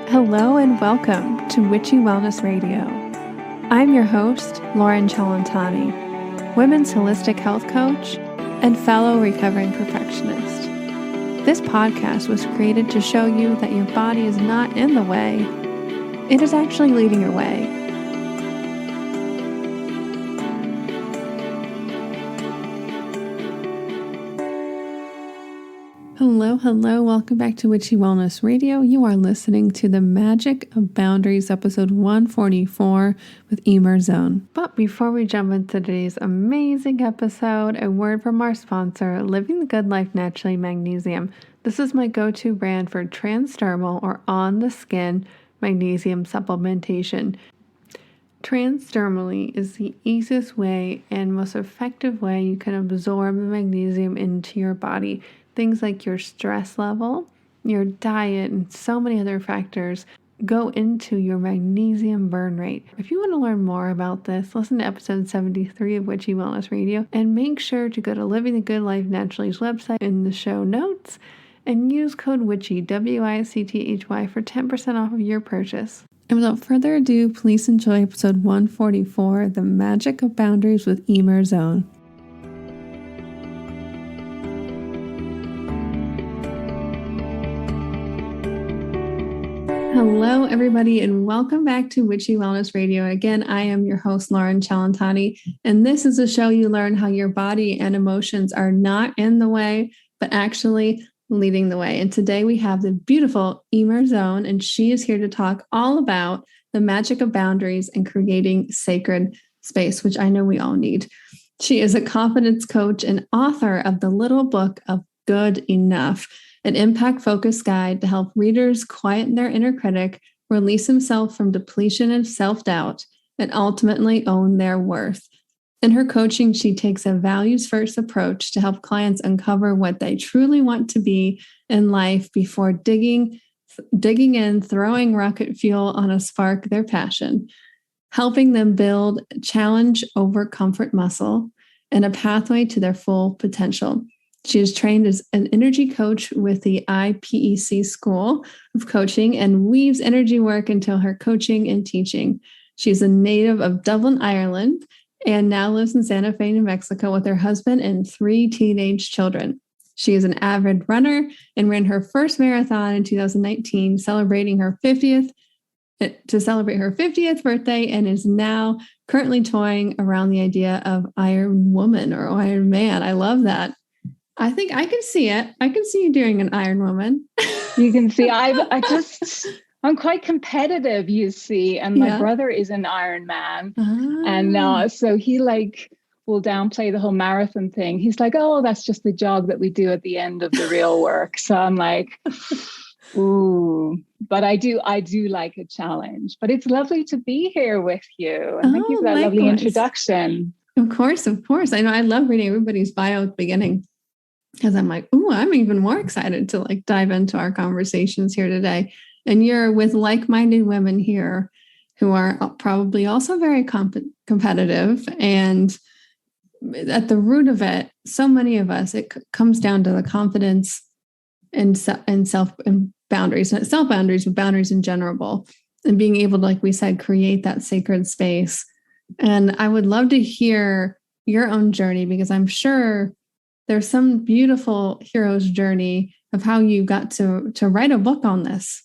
Hello and welcome to Witchy Wellness Radio. I'm your host, Lauren Chalantani, women's holistic health coach and fellow recovering perfectionist. This podcast was created to show you that your body is not in the way, it is actually leading your way. Hello, welcome back to Witchy Wellness Radio. You are listening to The Magic of Boundaries, episode 144 with Eimear Zone. But before we jump into today's amazing episode, a word from our sponsor, Living the Good Life Naturally Magnesium. This is my go-to brand for transdermal or on-the-skin magnesium supplementation. Transdermally is the easiest way and most effective way you can absorb the magnesium into your body. Things like your stress level, your diet, and so many other factors go into your magnesium burn rate. If you want to learn more about this, listen to episode 73 of Witchy Wellness Radio and make sure to go to Living the Good Life Naturally's website in the show notes and use code WITCHY, WICTHY, for 10% off of your purchase. And without further ado, please enjoy episode 144, The Magic of Boundaries with Eimear Zone. Hello, everybody, and welcome back to Witchy Wellness Radio. Again, I am your host, Lauren Chalantani, and this is a show you learn how your body and emotions are not in the way, but actually leading the way. And today we have the beautiful Eimear Zone, and she is here to talk all about the magic of boundaries and creating sacred space, which I know we all need. She is a confidence coach and author of the little book of Good Enough, an impact-focused guide to help readers quieten their inner critic, release themselves from depletion and self-doubt, and ultimately own their worth. In her coaching, she takes a values-first approach to help clients uncover what they truly want to be in life before digging in, throwing rocket fuel on a spark their passion, helping them build challenge over comfort muscle and a pathway to their full potential. She is trained as an energy coach with the iPEC School of Coaching and weaves energy work into her coaching and teaching. She's a native of Dublin, Ireland, and now lives in Santa Fe, New Mexico with her husband and 3 teenage children. She is an avid runner and ran her first marathon in 2019, celebrating her 50th birthday, and is now currently toying around the idea of Iron Woman or Iron Man. I love that. I think I can see it. I can see you doing an Iron Woman. You can see I'm quite competitive, you see, and my brother is an Iron Man. And so he will downplay the whole marathon thing. He's like, oh, that's just the jog that we do at the end of the real work. So I'm like, ooh, but I do like a challenge. But it's lovely to be here with you. And thank you for that lovely introduction. Of course. I know I love reading everybody's bio at the beginning, because I'm like, ooh, I'm even more excited to dive into our conversations here today. And you're with like-minded women here who are probably also very competitive. And at the root of it, so many of us, it comes down to the confidence and self and boundaries, not self-boundaries, but boundaries in general. And being able to, like we said, create that sacred space. And I would love to hear your own journey, because I'm sure there's some beautiful hero's journey of how you got to write a book on this.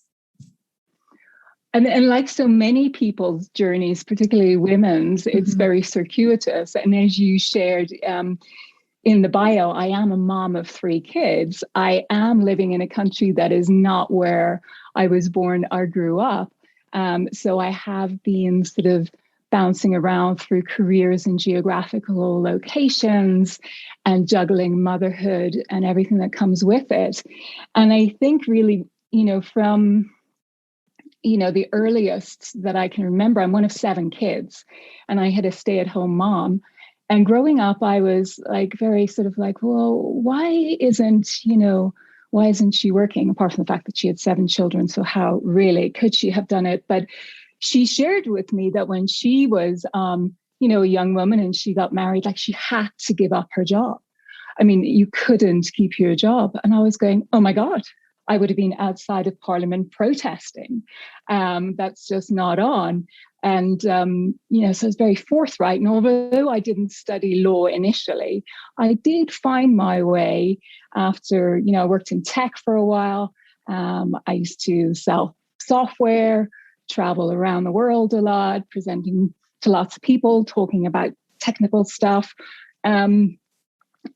And like so many people's journeys, particularly women's, it's very circuitous. And as you shared in the bio, I am a mom of 3 kids. I am living in a country that is not where I was born or grew up. So I have been sort of bouncing around through careers in geographical locations and juggling motherhood and everything that comes with it. And I think really, from, the earliest that I can remember, I'm one of 7 kids, and I had a stay-at-home mom. And growing up, I was very sort of well, why isn't she working, apart from the fact that she had 7 children? So how really could she have done it? But she shared with me that when she was, a young woman and she got married, she had to give up her job. I mean, you couldn't keep your job. And I was going, oh my God, I would have been outside of Parliament protesting. That's just not on. And, so it's very forthright. And although I didn't study law initially, I did find my way after, I worked in tech for a while. I used to sell software, travel around the world a lot, presenting to lots of people, talking about technical stuff. And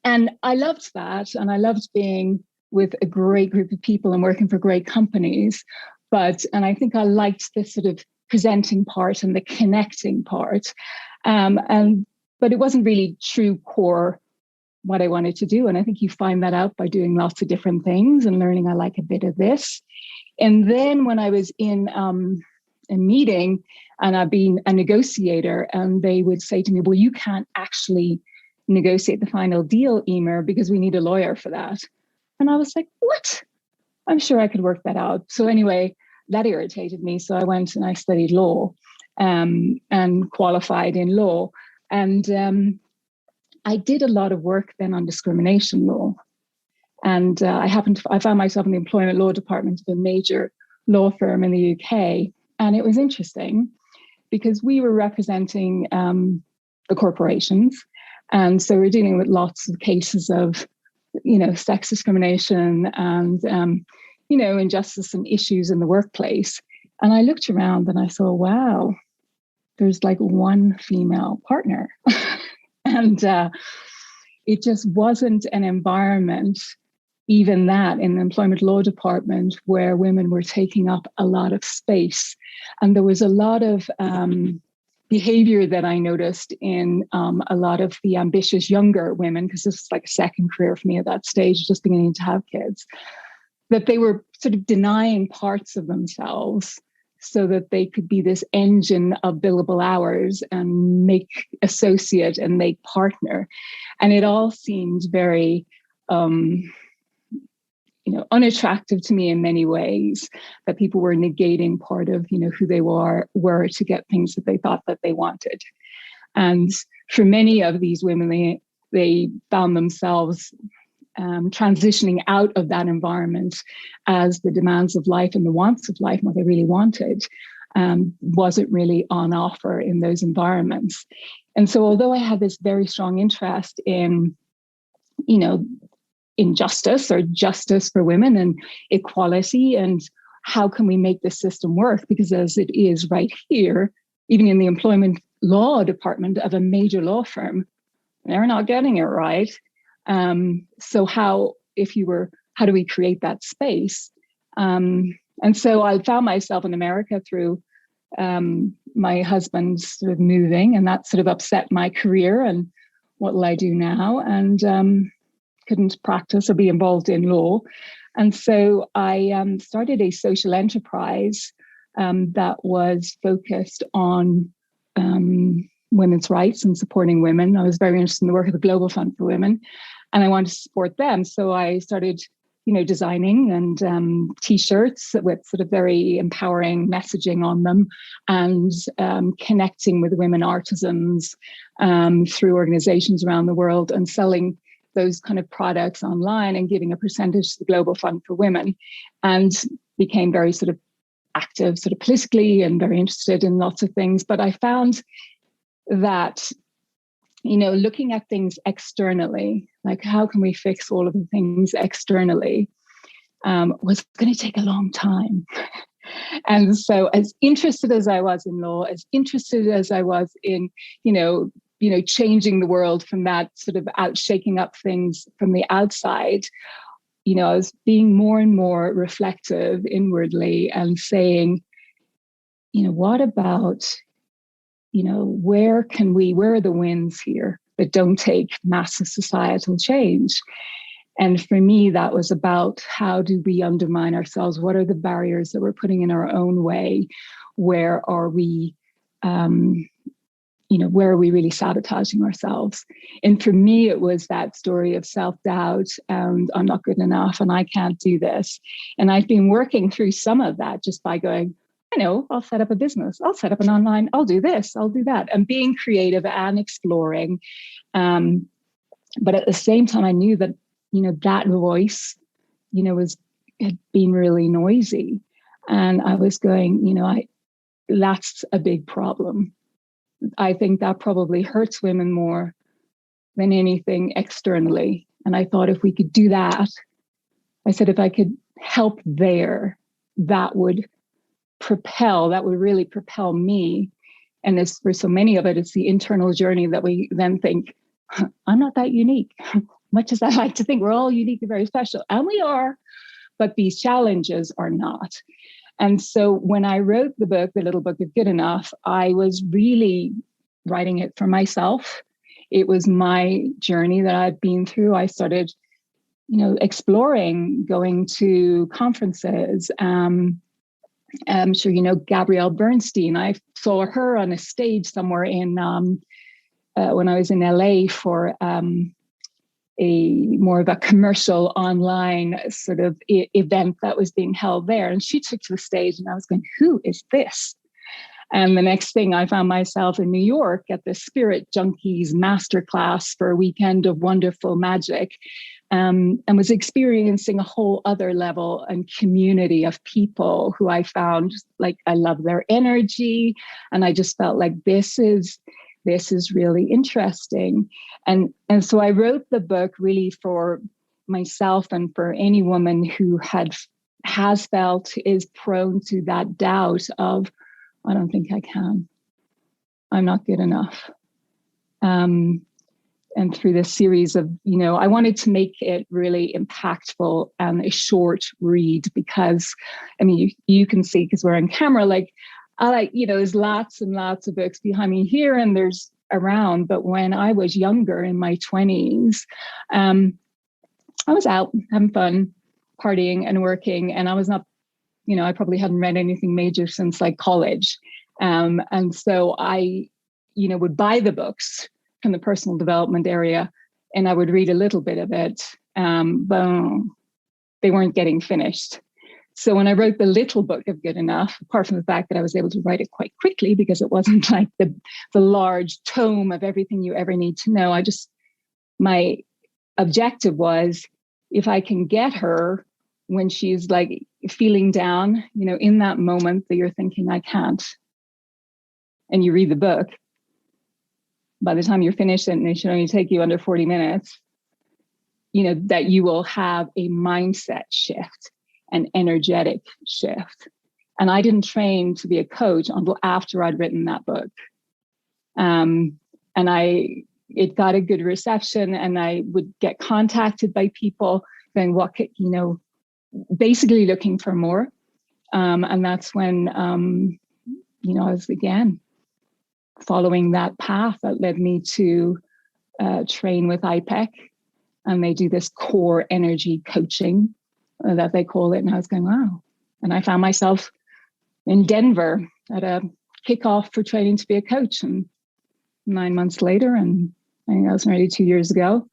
I loved that. And I loved being with a great group of people and working for great companies. And I think I liked this sort of presenting part and the connecting part. But it wasn't really true core what I wanted to do. And I think you find that out by doing lots of different things and learning I like a bit of this. And then when I was in a meeting and I've been a negotiator, and they would say to me, well, you can't actually negotiate the final deal, Eimear, because we need a lawyer for that. And I was like, what? I'm sure I could work that out. So anyway, that irritated me. So I went and I studied law and qualified in law. And I did a lot of work then on discrimination law. And I found myself in the employment law department of a major law firm in the UK. And it was interesting because we were representing the corporations. And so we're dealing with lots of cases of, sex discrimination and, injustice and issues in the workplace. And I looked around and I saw, wow, there's like one female partner. And it just wasn't an environment, even that in the employment law department, where women were taking up a lot of space. And there was a lot of behavior that I noticed in a lot of the ambitious younger women, because this was like a second career for me at that stage, just beginning to have kids, that they were sort of denying parts of themselves so that they could be this engine of billable hours and make associate and make partner. And it all seemed very unattractive to me in many ways, that people were negating part of, who they were to get things that they thought that they wanted. And for many of these women, they found themselves transitioning out of that environment as the demands of life and the wants of life and what they really wanted wasn't really on offer in those environments. And so although I had this very strong interest in, injustice or justice for women and equality and how can we make the system work? Because as it is right here, even in the employment law department of a major law firm, they're not getting it right. So how do we create that space? And so I found myself in America through my husband's sort of moving, and that sort of upset my career and what will I do now? And couldn't practice or be involved in law. And so I started a social enterprise that was focused on women's rights and supporting women. I was very interested in the work of the Global Fund for Women, and I wanted to support them. So I started, designing and T-shirts with sort of very empowering messaging on them, and connecting with women artisans through organizations around the world and selling those kind of products online and giving a percentage to the Global Fund for Women, and became very sort of active sort of politically and very interested in lots of things. But I found that, looking at things externally, like how can we fix all of the things externally, was going to take a long time. And so as interested as I was in law, as interested as I was in, changing the world from that sort of shaking up things from the outside, I was being more and more reflective inwardly and saying, what about, where are the wins here that don't take massive societal change? And for me, that was about how do we undermine ourselves? What are the barriers that we're putting in our own way? Where are we, where are we really sabotaging ourselves? And for me, it was that story of self-doubt and I'm not good enough and I can't do this. And I've been working through some of that just by going, I'll set up a business, I'll set up an online, I'll do this, I'll do that, and being creative and exploring. But at the same time, I knew that, that voice, was had been really noisy. And I was going, that's a big problem. I think that probably hurts women more than anything externally. And I thought if we could do that, I said, if I could help there, that would really propel me. And as for so many of it, it's the internal journey that we then think, I'm not that unique. Much as I like to think we're all unique and very special, and we are, but these challenges are not. And so when I wrote the book, The Little Book of Good Enough, I was really writing it for myself. It was my journey that I'd been through. I started, exploring, going to conferences. I'm sure you know Gabrielle Bernstein. I saw her on a stage somewhere in when I was in LA for a more of a commercial online sort of event that was being held there. And she took to the stage and I was going, who is this? And the next thing I found myself in New York at the Spirit Junkies Masterclass for a weekend of wonderful magic, and was experiencing a whole other level and community of people who I found like I love their energy. And I just felt like this is really interesting. And so I wrote the book really for myself and for any woman who has felt, is prone to that doubt of, I don't think I can. I'm not good enough. And through this series of, I wanted to make it really impactful and a short read because, you can see, because we're on camera, there's lots and lots of books behind me here and there's around. But when I was younger in my 20s, I was out having fun, partying and working. And I was not, I probably hadn't read anything major since like college. And so I, would buy the books from the personal development area and I would read a little bit of it, but they weren't getting finished. So when I wrote The Little Book of Good Enough, apart from the fact that I was able to write it quite quickly because it wasn't like the large tome of everything you ever need to know, my objective was, if I can get her when she's like feeling down, in that moment that you're thinking, I can't, and you read the book, by the time you're finished and it should only take you under 40 minutes, that you will have a mindset shift, an energetic shift. And I didn't train to be a coach until after I'd written that book. And it got a good reception and I would get contacted by people going, basically looking for more. And that's when, I was again following that path that led me to train with iPEC. And they do this core energy coaching that they call it. And I was going, wow. And I found myself in Denver at a kickoff for training to be a coach. And 9 months later, and I think that was nearly 2 years ago,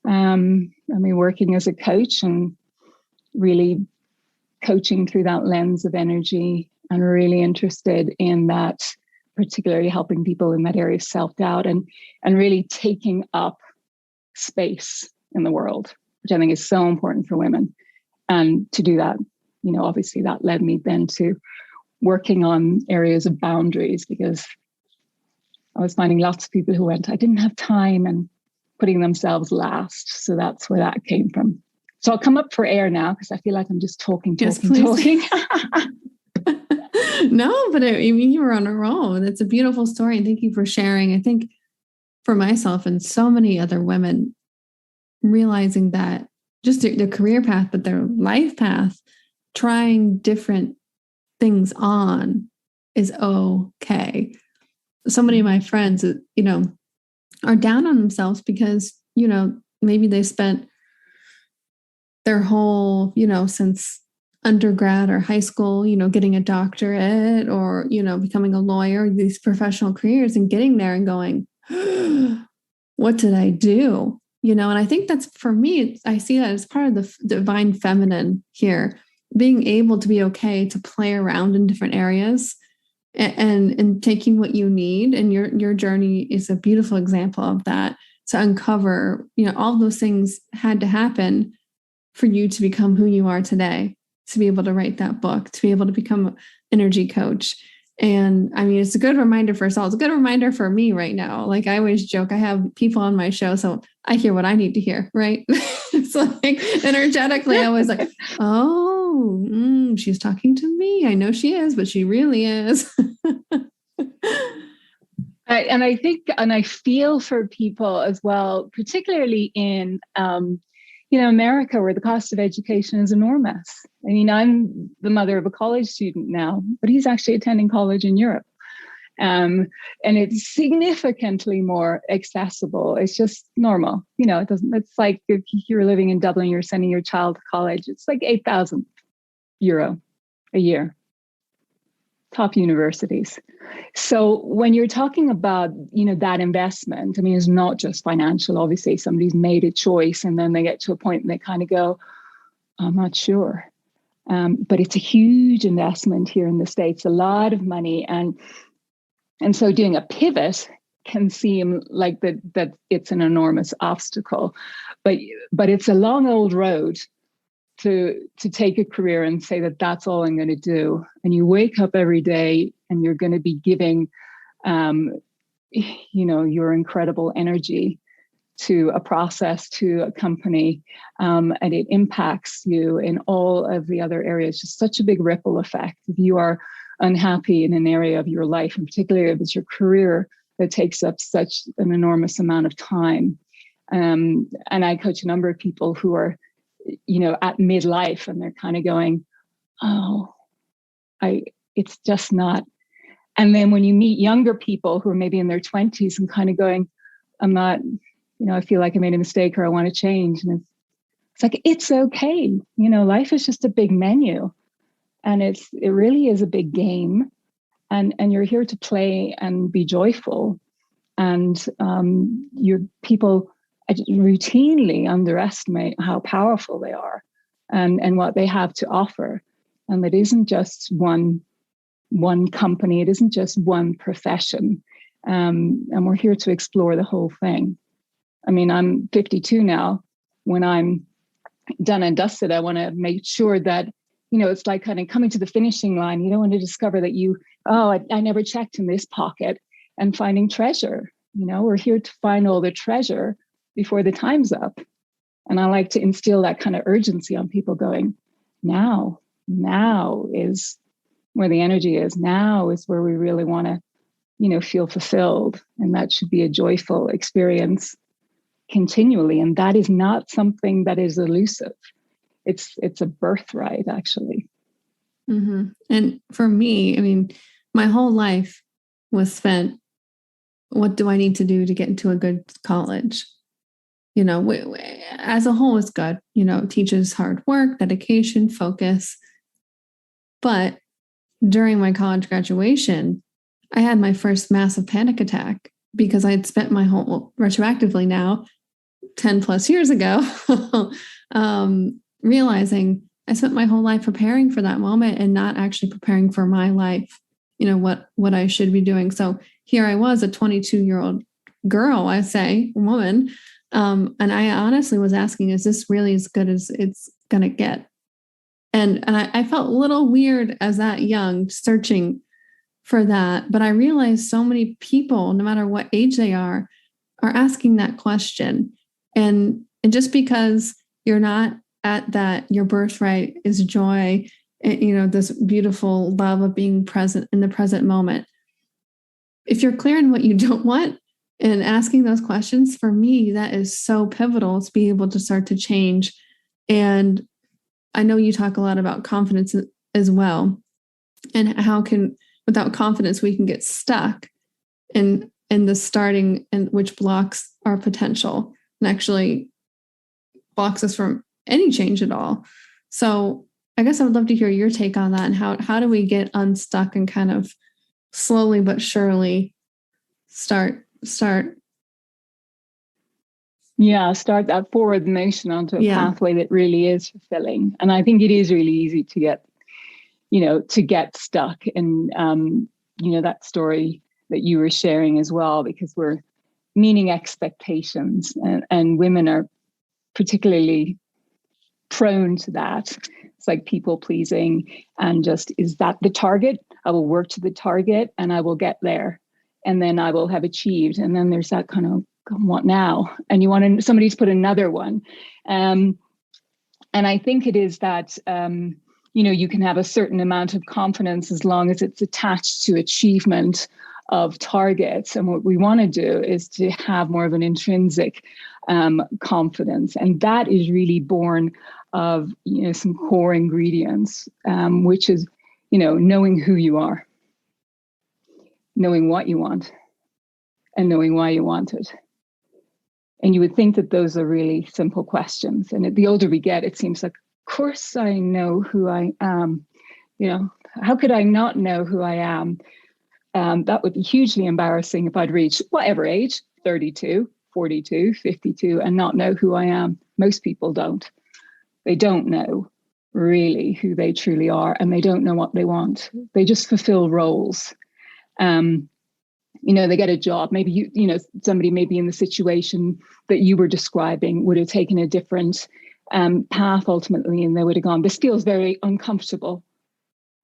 working as a coach and really coaching through that lens of energy and really interested in that, particularly helping people in that area of self-doubt and really taking up space in the world, which I think is so important for women. And to do that, obviously that led me then to working on areas of boundaries, because I was finding lots of people who went, I didn't have time, and putting themselves last. So that's where that came from. So I'll come up for air now because I feel like I'm just talking. No, but you were on a roll. It's a beautiful story. And thank you for sharing. I think for myself and so many other women, realizing that just their career path, but their life path, trying different things on is okay. So many of my friends, are down on themselves because, maybe they spent their whole, since undergrad or high school, getting a doctorate or, becoming a lawyer, these professional careers, and getting there and going, what did I do? And I think that's, for me, I see that as part of the divine feminine here, being able to be okay to play around in different areas and taking what you need. And your journey is a beautiful example of that, to uncover, all those things had to happen for you to become who you are today. to be able to write that book, to be able to become an energy coach. And I mean, it's a good reminder for us all. It's a good reminder for me right now. Like I always joke, I have people on my show, so I hear what I need to hear, right? It's like energetically, I was like, oh, she's talking to me. I know she is, but she really is. I think, and I feel for people as well, particularly in, America, where the cost of education is enormous. I mean, I'm the mother of a college student now, but he's actually attending college in Europe. And it's significantly more accessible. It's just normal. It's like if you're living in Dublin, you're sending your child to college, it's like €8,000 a year. Top universities. So when you're talking about, that investment, I mean, it's not just financial. Obviously, somebody's made a choice and then they get to a point and they kind of go, I'm not sure. But it's a huge investment here in the States, a lot of money. And so doing a pivot can seem like that it's an enormous obstacle, but it's a long old road to take a career and say that that's all I'm going to do. And you wake up every day and you're going to be giving, your incredible energy to a process, to a company, and it impacts you in all of the other areas. Just such a big ripple effect. If you are unhappy in an area of your life, and particularly if it's your career that takes up such an enormous amount of time. And I coach a number of people who are at midlife and they're kind of going, it's just not. And then when you meet younger people who are maybe in their 20s and kind of going, I'm not, I feel like I made a mistake or I want to change. And it's like, it's okay. Life is just a big menu and it really is a big game. And you're here to play and be joyful. And your people routinely underestimate how powerful they are and what they have to offer. And it isn't just one company, it isn't just one profession. And we're here to explore the whole thing. I mean, I'm 52 now. When I'm done and dusted, I want to make sure that, it's like kind of coming to the finishing line. You don't want to discover that I never checked in this pocket and finding treasure. We're here to find all the treasure before the time's up. And I like to instill that kind of urgency on people going, now is where the energy is. Now is where we really want to, feel fulfilled. And that should be a joyful experience continually. And that is not something that is elusive. It's a birthright, actually. Mm-hmm. And for me, I mean, my whole life was spent, what do I need to do to get into a good college? As a whole is good, teaches hard work, dedication, focus. But during my college graduation, I had my first massive panic attack because I had spent my whole, retroactively now, 10 plus years ago, realizing I spent my whole life preparing for that moment and not actually preparing for my life, what I should be doing. So here I was, a 22-year-old girl, I say, woman. And I honestly was asking, is this really as good as it's going to get? And I felt a little weird as that young searching for that. But I realized so many people, no matter what age they are asking that question. And just because you're not at that, your birthright is joy, this beautiful love of being present in the present moment. If you're clear on what you don't want and asking those questions, for me, that is so pivotal to be able to start to change. And I know you talk a lot about confidence as well, and how without confidence, we can get stuck in the starting, and which blocks our potential and actually blocks us from any change at all. So I guess I would love to hear your take on that, and how do we get unstuck and kind of slowly but surely start. Yeah, start that forward motion onto a pathway that really is fulfilling. And I think it is really easy to get stuck in, that story that you were sharing as well, because we're meeting expectations and women are particularly prone to that. It's like people pleasing, and just, is that the target? I will work to the target and I will get there, and then I will have achieved. And then there's that kind of, what now? And you want somebody to put another one. And I think it is that, you can have a certain amount of confidence as long as it's attached to achievement of targets. And what we want to do is to have more of an intrinsic confidence. And that is really born of, some core ingredients, which is, knowing who you are, knowing what you want, and knowing why you want it. And you would think that those are really simple questions. And the older we get, it seems like, of course I know who I am. How could I not know who I am? That would be hugely embarrassing if I'd reach whatever age, 32, 42, 52, and not know who I am. Most people don't. They don't know really who they truly are, and they don't know what they want. They just fulfill roles. They get a job. Maybe somebody maybe in the situation that you were describing would have taken a different path ultimately, and they would have gone, this feels very uncomfortable.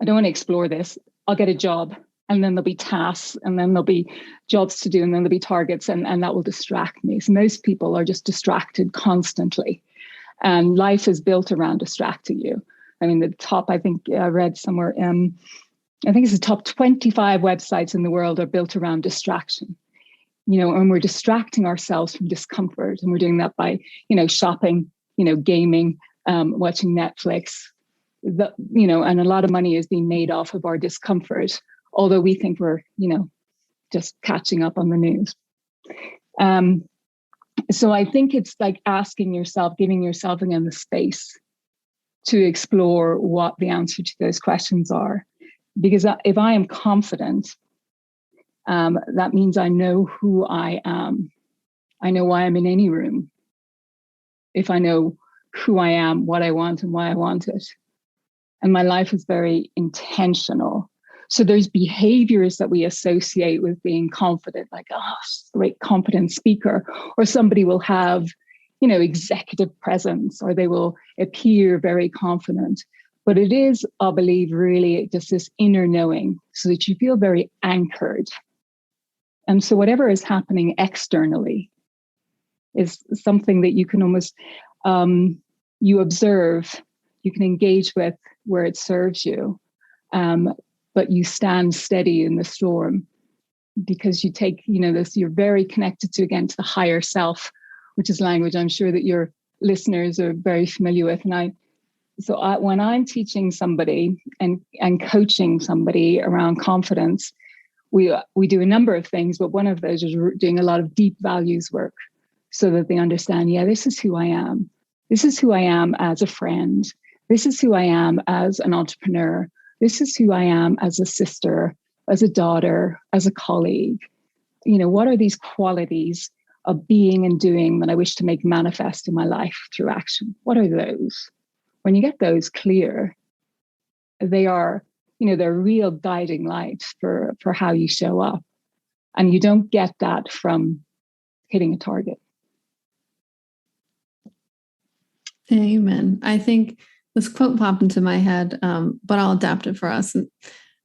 I don't want to explore this. I'll get a job, and then there'll be tasks, and then there'll be jobs to do, and then there'll be targets, and that will distract me. So most people are just distracted constantly, and life is built around distracting you. I mean, the top, I think I read somewhere, I think it's the top 25 websites in the world are built around distraction. And we're distracting ourselves from discomfort, and we're doing that by, shopping, gaming, watching Netflix, and a lot of money is being made off of our discomfort, although we think we're, just catching up on the news. So I think it's like asking yourself, giving yourself again the space to explore what the answer to those questions are. Because if I am confident, that means I know who I am. I know why I'm in any room. If I know who I am, what I want, and why I want it. And my life is very intentional. So there's behaviors that we associate with being confident, like, great confident speaker, or somebody will have, executive presence, or they will appear very confident. But it is, I believe, really just this inner knowing, so that you feel very anchored. And so whatever is happening externally is something that you can almost, you observe, you can engage with where it serves you. But you stand steady in the storm, because you take, you're very connected to the higher self, which is language I'm sure that your listeners are very familiar with. And when I'm teaching somebody and coaching somebody around confidence, we do a number of things, but one of those is doing a lot of deep values work, so that they understand, this is who I am. This is who I am as a friend. This is who I am as an entrepreneur. This is who I am as a sister, as a daughter, as a colleague. What are these qualities of being and doing that I wish to make manifest in my life through action? What are those? When you get those clear, they are, they're real guiding lights for how you show up. And you don't get that from hitting a target. Amen. I think this quote popped into my head, but I'll adapt it for us.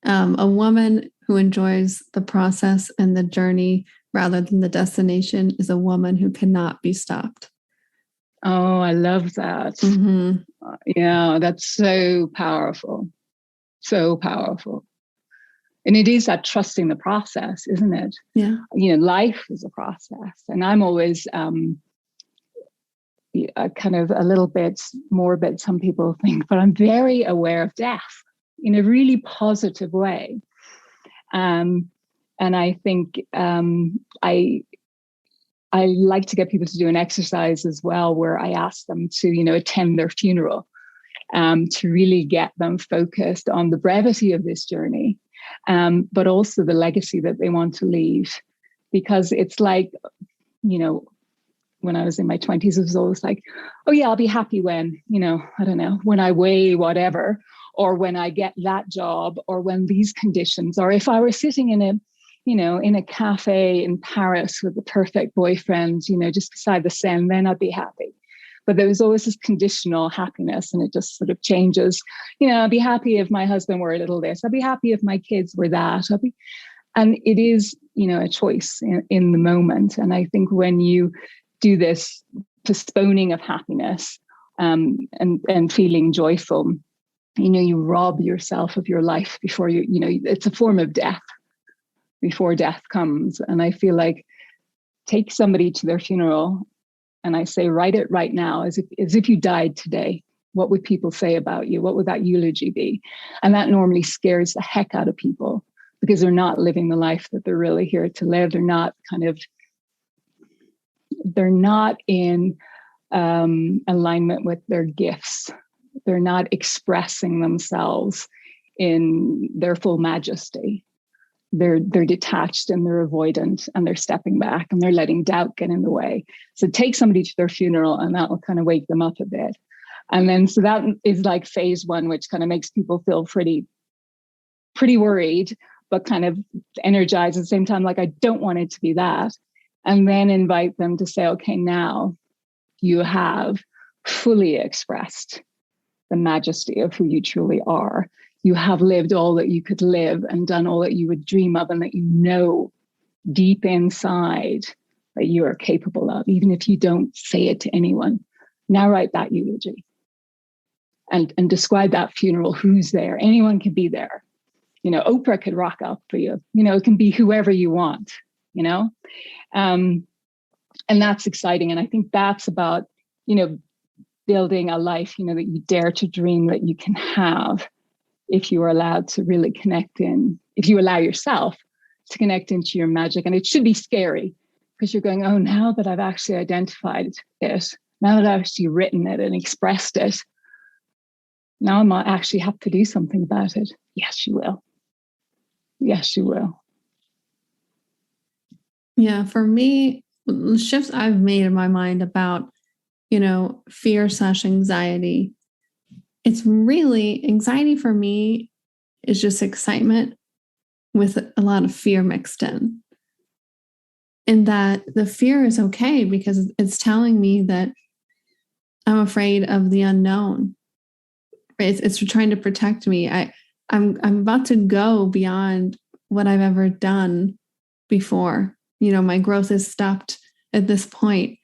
A woman who enjoys the process and the journey rather than the destination is a woman who cannot be stopped. Oh, I love that. Mm-hmm. Yeah, that's so powerful. So powerful. And it is that trusting the process, isn't it? Yeah. Life is a process. And I'm always kind of a little bit morbid, some people think, but I'm very aware of death in a really positive way. And I think I like to get people to do an exercise as well, where I ask them to, attend their funeral, to really get them focused on the brevity of this journey, but also the legacy that they want to leave. Because it's like, when I was in my 20s, it was always like, oh yeah, I'll be happy when, I don't know, when I weigh whatever, or when I get that job, or when these conditions, or if I were sitting in a cafe in Paris with the perfect boyfriend, just beside the Seine, then I'd be happy. But there was always this conditional happiness, and it just sort of changes. I'd be happy if my husband were a little this. I'd be happy if my kids were that. And it is, a choice in the moment. And I think when you do this postponing of happiness and feeling joyful, you rob yourself of your life before it's a form of death before death comes. And I feel like take somebody to their funeral and I say, write it right now as if you died today. What would people say about you? What would that eulogy be? And that normally scares the heck out of people because they're not living the life that they're really here to live. They're not in alignment with their gifts. They're not expressing themselves in their full majesty. They're detached and they're avoidant and they're stepping back and they're letting doubt get in the way. So take somebody to their funeral and that will kind of wake them up a bit. And then, so that is like phase one, which kind of makes people feel pretty worried, but kind of energized at the same time. Like, I don't want it to be that. And then invite them to say, okay, now you have fully expressed the majesty of who you truly are. You have lived all that you could live and done all that you would dream of and that you know deep inside that you are capable of, even if you don't say it to anyone. Now write that eulogy and describe that funeral. Who's there? Anyone can be there. Oprah could rock up for you. It can be whoever you want, and that's exciting. And I think that's about, building a life, that you dare to dream that you can have if you are allowed to really connect in, if you allow yourself to connect into your magic. And it should be scary because you're going, oh, now that I've actually identified it, now that I've actually written it and expressed it, now I might actually have to do something about it. Yes, you will. Yes, you will. Yeah, for me, the shifts I've made in my mind about, fear/anxiety, it's really, anxiety for me is just excitement with a lot of fear mixed in. And that the fear is okay because it's telling me that I'm afraid of the unknown. It's trying to protect me. I'm about to go beyond what I've ever done before. My growth is stopped at this point,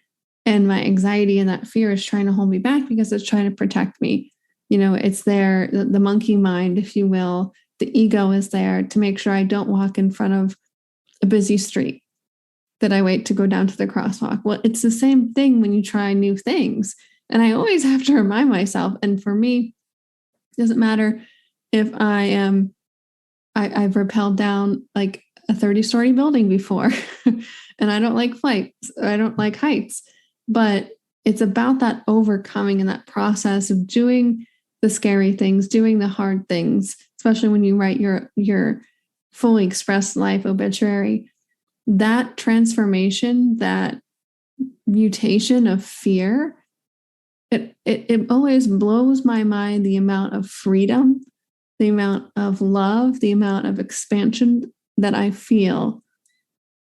and my anxiety and that fear is trying to hold me back because it's trying to protect me. It's there, the monkey mind, if you will. The ego is there to make sure I don't walk in front of a busy street, that I wait to go down to the crosswalk. Well, it's the same thing when you try new things. And I always have to remind myself. And for me, it doesn't matter if I've rappelled down like a 30-story building before and I don't like flights, I don't like heights, but it's about that overcoming and that process of doing the scary things, doing the hard things, especially when you write your fully expressed life obituary. That transformation, that mutation of fear, it always blows my mind, the amount of freedom, the amount of love, the amount of expansion that I feel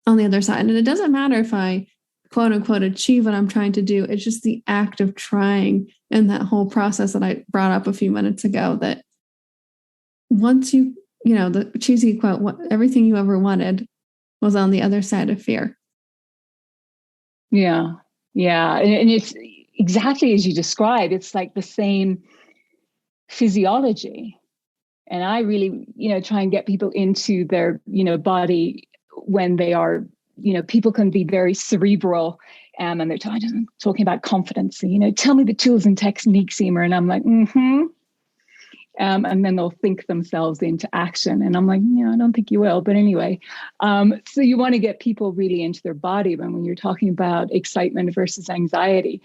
on the other side. And it doesn't matter if I quote unquote achieve what I'm trying to do. It's just the act of trying and that whole process that I brought up a few minutes ago, that once the cheesy quote, everything you ever wanted was on the other side of fear. Yeah. Yeah. And it's exactly as you described. It's like the same physiology. And I really, try and get people into their, body when they are, people can be very cerebral and they're talking about confidence. Tell me the tools and techniques, Eimear. And I'm like, and then they'll think themselves into action. And I'm like, I don't think you will. But anyway, so you want to get people really into their body when you're talking about excitement versus anxiety.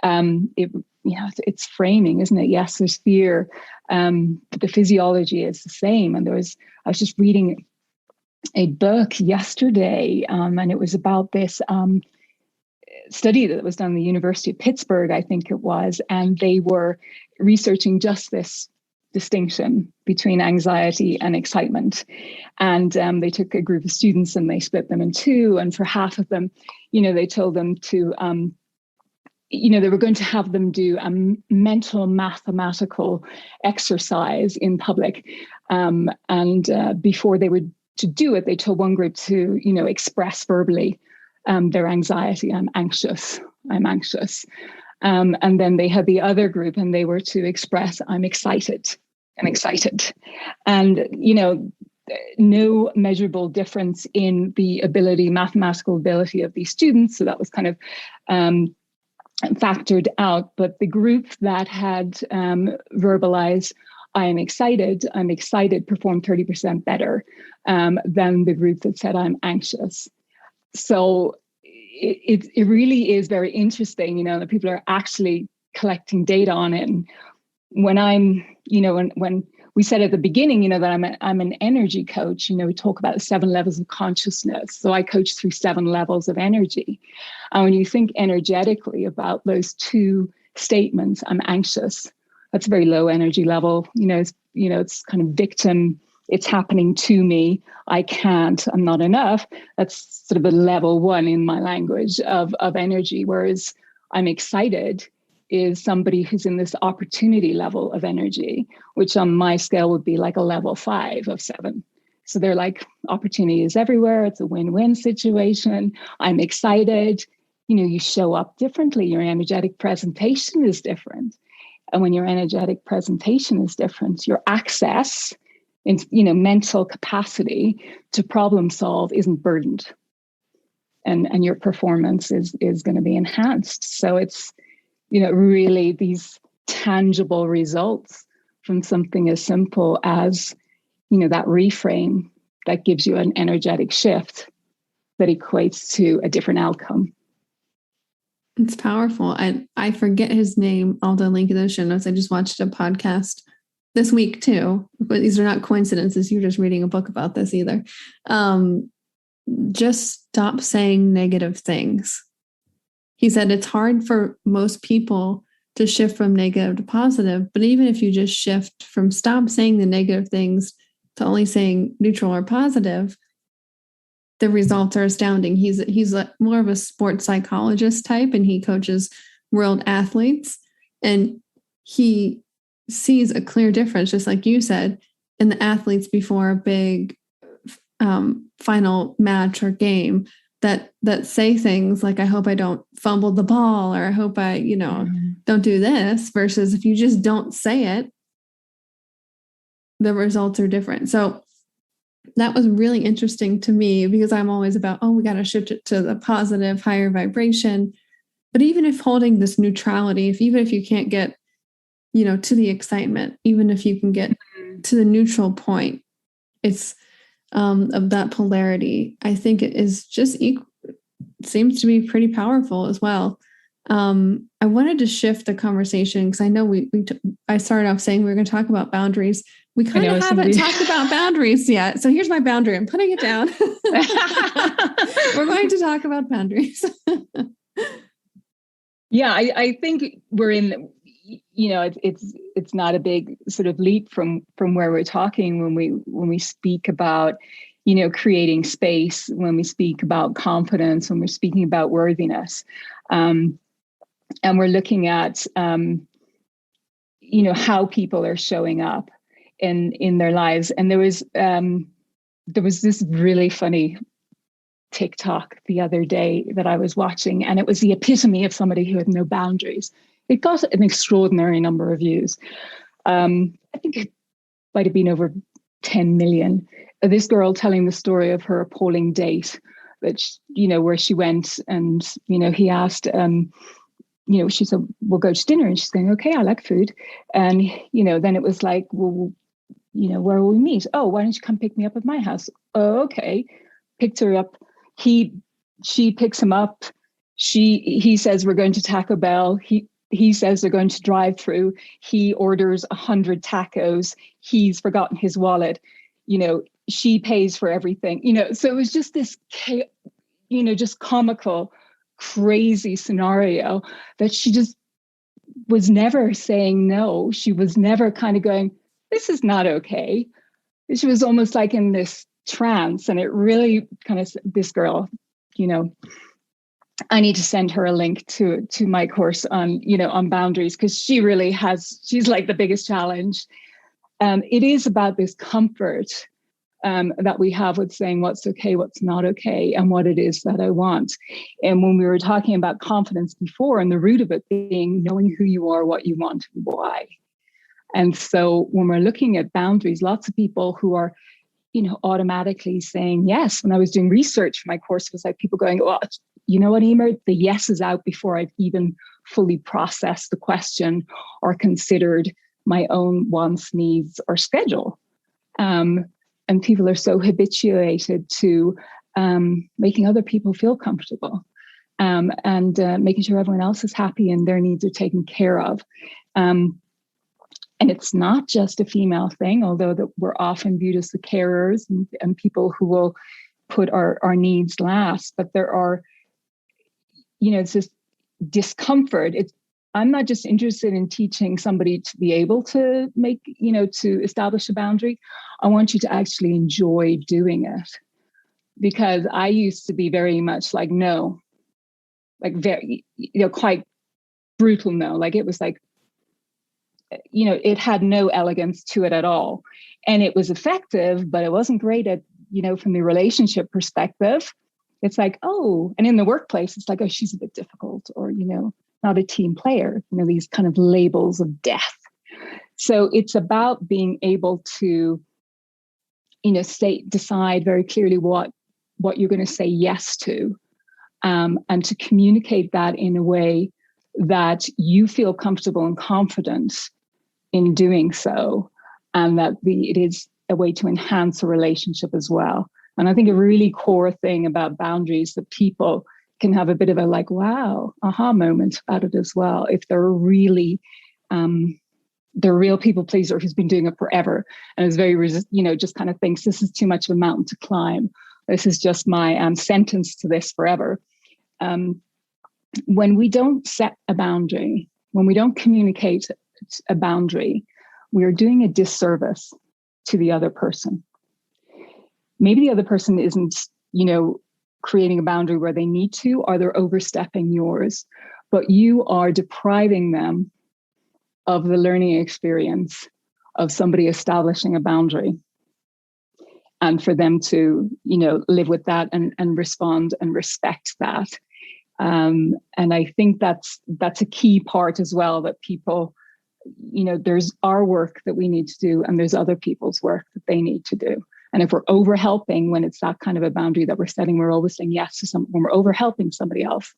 It's framing, isn't it? Yes, there's fear, but the physiology is the same. And I was just reading a book yesterday, and it was about this study that was done at the University of Pittsburgh, I think it was, and they were researching just this distinction between anxiety and excitement. And they took a group of students and they split them in two. And for half of them, they told them to they were going to have them do a mental mathematical exercise in public. And before they were to do it, they told one group to, express verbally their anxiety. I'm anxious. And then they had the other group and they were to express, I'm excited. And, no measurable difference in the mathematical ability of these students. So that was kind of factored out. But the group that had verbalized, I'm excited, performed 30% better than the group that said, I'm anxious. So it really is very interesting, that people are actually collecting data on it. And when when we said at the beginning, that I'm an energy coach, we talk about the 7 levels of consciousness. So I coach through 7 levels of energy. And when you think energetically about those 2 statements, I'm anxious, that's a very low energy level. It's kind of victim. It's happening to me. I can't, I'm not enough. That's sort of a level 1 in my language of energy. Whereas I'm excited is somebody who's in this opportunity level of energy, which on my scale would be like a level 5 of 7. So they're like, opportunity is everywhere. It's a win-win situation. I'm excited. You show up differently. Your energetic presentation is different. And when your energetic presentation is different, your access in, mental capacity to problem solve isn't burdened. And your performance is going to be enhanced. So it's, really these tangible results from something as simple as, that reframe that gives you an energetic shift that equates to a different outcome. It's powerful. I forget his name. I'll link in the show notes. I just watched a podcast this week too, but these are not coincidences. You're just reading a book about this either. Just stop saying negative things. He said it's hard for most people to shift from negative to positive, but even if you just shift from stop saying the negative things to only saying neutral or positive, the results are astounding. He's more of a sports psychologist type, and he coaches world athletes, and he sees a clear difference, just like you said, in the athletes before a big final match or game that say things like, I hope I don't fumble the ball, or I hope I, don't do this, versus if you just don't say it, the results are different. So that was really interesting to me, because I'm always about, we got to shift it to the positive, higher vibration. But even if holding this neutrality, even if you can't get, to the excitement, even if you can get to the neutral point, it's of that polarity, I think it is just seems to be pretty powerful as well. I wanted to shift the conversation, because I know I started off saying we were going to talk about boundaries. We kind of haven't talked about boundaries yet. So here's my boundary. I'm putting it down. We're going to talk about boundaries. Yeah, I think we're in, it's not a big sort of leap from where we're talking when we speak about, creating space, when we speak about confidence, when we're speaking about worthiness. And we're looking at, how people are showing up in their lives. And there was this really funny TikTok the other day that I was watching, and it was the epitome of somebody who had no boundaries. It got an extraordinary number of views. I think it might have been over 10 million. This girl telling the story of her appalling date, that where she went, and he asked, she said, we'll go to dinner, and she's going, okay, I like food. And then it was like, well, where will we meet? Oh, why don't you come pick me up at my house? Oh, okay. Picked her up. She picks him up. He says, we're going to Taco Bell. He says they're going to drive through. He orders 100 tacos. He's forgotten his wallet. She pays for everything. So it was just this, just comical, crazy scenario that she just was never saying no. She was never kind of going, this is not okay. She was almost like in this trance, and it really kind of, this girl, I need to send her a link to my course on, on boundaries, because she's like the biggest challenge. It is about this comfort that we have with saying what's okay, what's not okay, and what it is that I want. And when we were talking about confidence before, and the root of it being knowing who you are, what you want, and why. And so when we're looking at boundaries, lots of people who are, automatically saying yes. When I was doing research for my course, it was like people going, "Oh, you know what, Eimear, the yes is out before I've even fully processed the question or considered my own wants, needs, or schedule." And people are so habituated to making other people feel comfortable and making sure everyone else is happy and their needs are taken care of. And it's not just a female thing, although that we're often viewed as the carers and people who will put our needs last. But there are, it's this discomfort. I'm not just interested in teaching somebody to be able to make, to establish a boundary. I want you to actually enjoy doing it. Because I used to be very much like, no, like very, quite brutal no. Like it was like, it had no elegance to it at all. And it was effective, but it wasn't great at, from the relationship perspective. It's like, oh, and in the workplace, it's like, oh, she's a bit difficult, or, not a team player, these kind of labels of death. So it's about being able to, decide very clearly what you're going to say yes to, and to communicate that in a way that you feel comfortable and confident in doing so, and that it is a way to enhance a relationship as well. And I think a really core thing about boundaries that people can have a bit of a like, wow, aha moment about it as well. If they're really, they're a real people pleaser who's been doing it forever and is very, just kind of thinks this is too much of a mountain to climb. This is just my sentence to this forever. When we don't set a boundary, when we don't communicate a boundary, we are doing a disservice to the other person. Maybe the other person isn't, creating a boundary where they need to, or they're overstepping yours, but you are depriving them of the learning experience of somebody establishing a boundary, and for them to, live with that and respond and respect that. And I think that's a key part as well, that people, there's our work that we need to do, and there's other people's work that they need to do. And if we're over helping, when it's that kind of a boundary that we're setting, we're always saying yes to something. When we're over helping somebody else,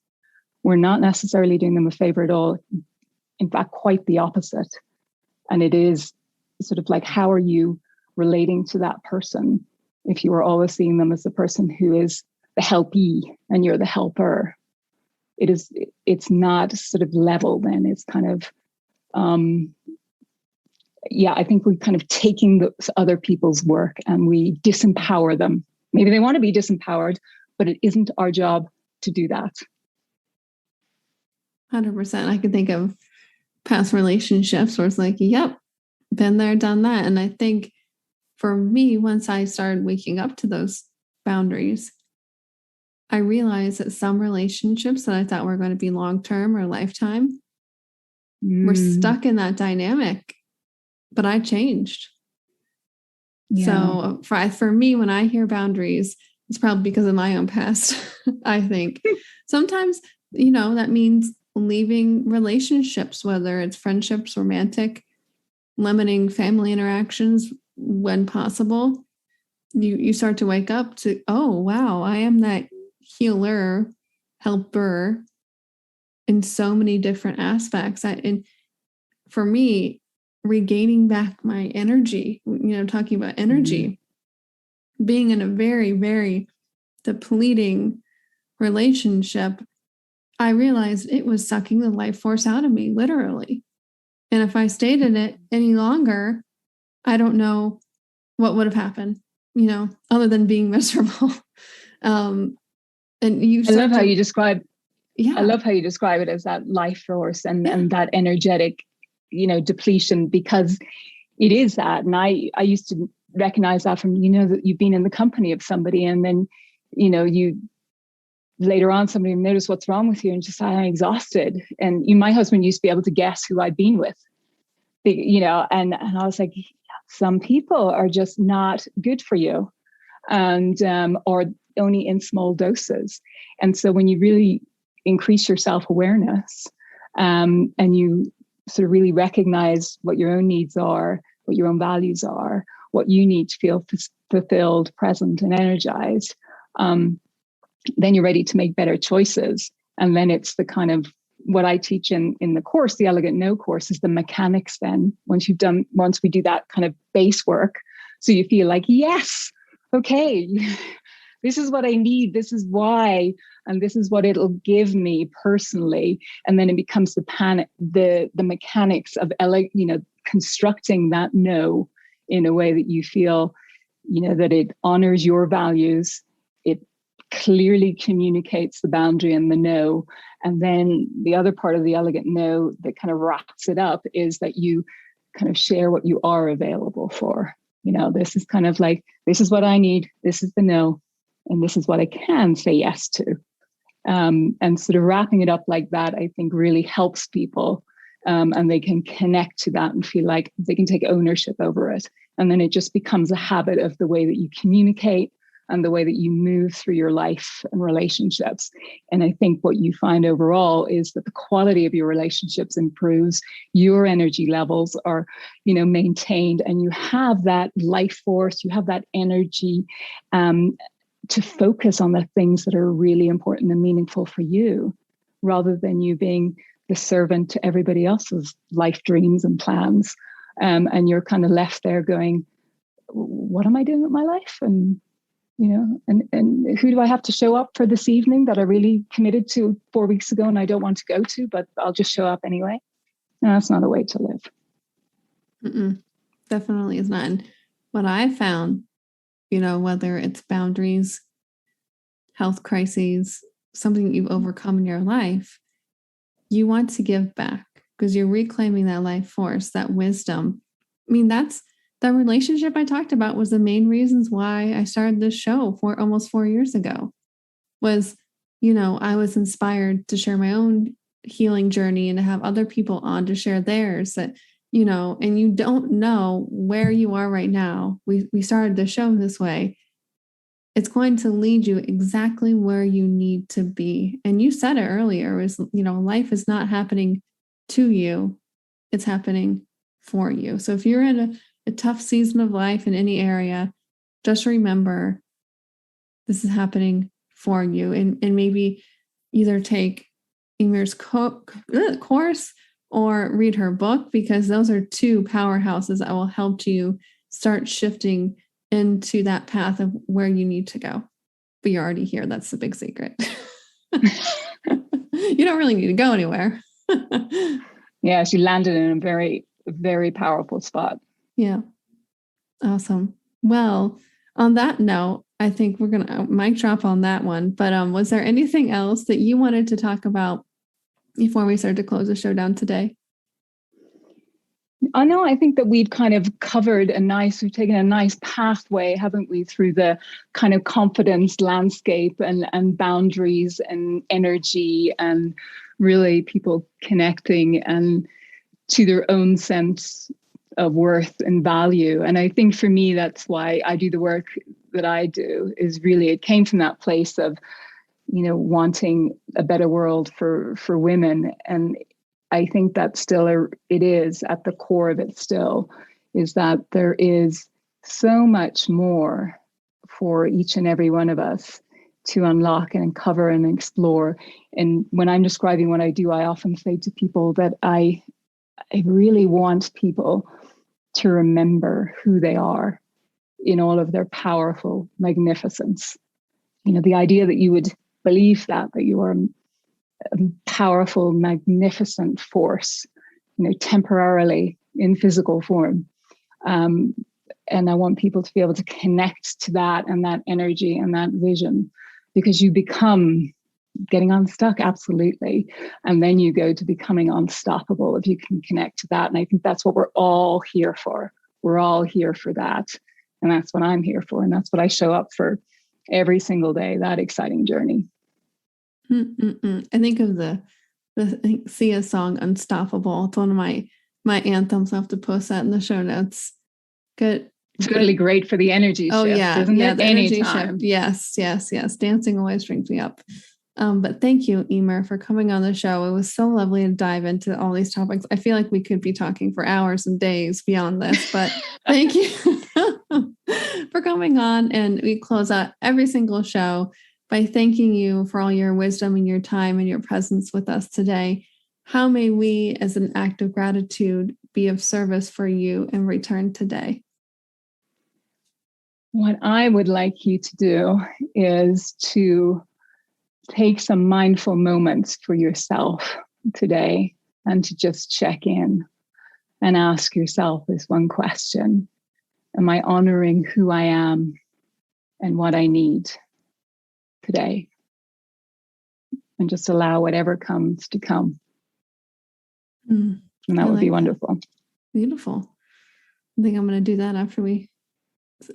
we're not necessarily doing them a favor at all. In fact, quite the opposite. And it is sort of like, how are you relating to that person if you are always seeing them as the person who is the helpee and you're the helper? It's not sort of level then. It's kind of, I think we're kind of taking those other people's work and we disempower them. Maybe they want to be disempowered, but it isn't our job to do that. 100%. I can think of past relationships where it's like, yep, been there, done that. And I think for me, once I started waking up to those boundaries, I realized that some relationships that I thought were going to be long-term or lifetime were stuck in that dynamic, but I changed. Yeah. So for me, when I hear boundaries, it's probably because of my own past. I think sometimes, that means leaving relationships, whether it's friendships, romantic, limiting family interactions when possible. You start to wake up to, oh, wow, I am that healer, helper in so many different aspects. And for me, regaining back my energy, talking about energy, being in a very, very depleting relationship, I realized it was sucking the life force out of me, literally. And if I stayed in it any longer, I don't know what would have happened, other than being miserable. And I love how you describe it as that life force and that energetic, depletion, because it is that. And I used to recognize that from, that you've been in the company of somebody, and then, you later on, somebody noticed, what's wrong with you? And just, I'm exhausted. And my husband used to be able to guess who I'd been with, and I was like, some people are just not good for you, and or only in small doses. And so when you really increase your self-awareness, and you sort of really recognize what your own needs are, what your own values are, what you need to feel fulfilled, present, and energized, then you're ready to make better choices. And then it's the kind of what I teach in the course, the Elegant No course, is the mechanics. Then once we do that kind of base work, so you feel like, yes, okay, this is what I need, this is why, and this is what it'll give me personally. And then it becomes the mechanics of constructing that no in a way that you feel, that it honors your values, it clearly communicates the boundary and the no. And then the other part of the Elegant No that kind of wraps it up is that you kind of share what you are available for. This is kind of like, this is what I need, this is the no, and this is what I can say yes to. And sort of wrapping it up like that, I think really helps people, and they can connect to that and feel like they can take ownership over it. And then it just becomes a habit of the way that you communicate and the way that you move through your life and relationships. And I think what you find overall is that the quality of your relationships improves, your energy levels are, maintained, and you have that life force, you have that energy to focus on the things that are really important and meaningful for you, rather than you being the servant to everybody else's life dreams and plans. And you're kind of left there going, what am I doing with my life? And and who do I have to show up for this evening that I really committed to 4 weeks ago and I don't want to go to, but I'll just show up anyway? No, that's not a way to live. Definitely is not. And what I found, whether it's boundaries, health crises, something you've overcome in your life, you want to give back because you're reclaiming that life force, that wisdom. I mean, that relationship I talked about was the main reasons why I started this show for almost 4 years ago. Was, I was inspired to share my own healing journey and to have other people on to share theirs. That, and you don't know where you are right now. We started the show this way. It's going to lead you exactly where you need to be. And you said it earlier, was, life is not happening to you. It's happening for you. So if you're in a tough season of life in any area, just remember this is happening for you. And maybe either take Eimear's course or read her book, because those are two powerhouses that will help you start shifting into that path of where you need to go. But you're already here. That's the big secret. You don't really need to go anywhere. Yeah, she landed in a very, very powerful spot. Yeah. Awesome. Well, on that note, I think we're going to mic drop on that one. But was there anything else that you wanted to talk about before we start to close the show down today? I know, I think that we've kind of we've taken a nice pathway, haven't we, through the kind of confidence landscape and boundaries and energy, and really people connecting and to their own sense of worth and value. And I think for me, that's why I do the work that I do, is really, it came from that place of, wanting a better world for women. And I think that still it is at the core of it still, is that there is so much more for each and every one of us to unlock and uncover and explore. And when I'm describing what I do, I often say to people that I really want people to remember who they are in all of their powerful magnificence. The idea that you would believe that you are a powerful, magnificent force, temporarily in physical form. And I want people to be able to connect to that and that energy and that vision, because you become getting unstuck, absolutely. And then you go to becoming unstoppable if you can connect to that. And I think that's what we're all here for. We're all here for that. And that's what I'm here for. And that's what I show up for every single day, that exciting journey. I think of the Sia song "Unstoppable." It's one of my anthems. I'll have to post that in the show notes. Good. Totally great for the energy shift, isn't it? The energy Anytime. shift. Yes. Dancing always brings me up. But thank you, Eimear, for coming on the show. It was so lovely to dive into all these topics. I feel like we could be talking for hours and days beyond this, but thank you for coming on. And we close out every single show by thanking you for all your wisdom and your time and your presence with us today. How may we, as an act of gratitude, be of service for you in return today? What I would like you to do is to take some mindful moments for yourself today and to just check in and ask yourself this one question. Am I honoring who I am and what I need today? And just allow whatever comes to come. And that would be wonderful. Beautiful. I think I'm going to do that after we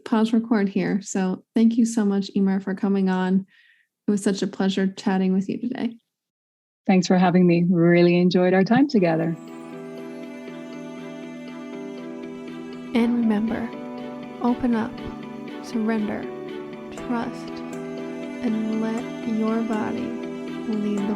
pause record here. So thank you so much, Eimear, for coming on. It was such a pleasure chatting with you today. Thanks for having me. Really enjoyed our time together. And remember, open up, surrender, trust, and let your body lead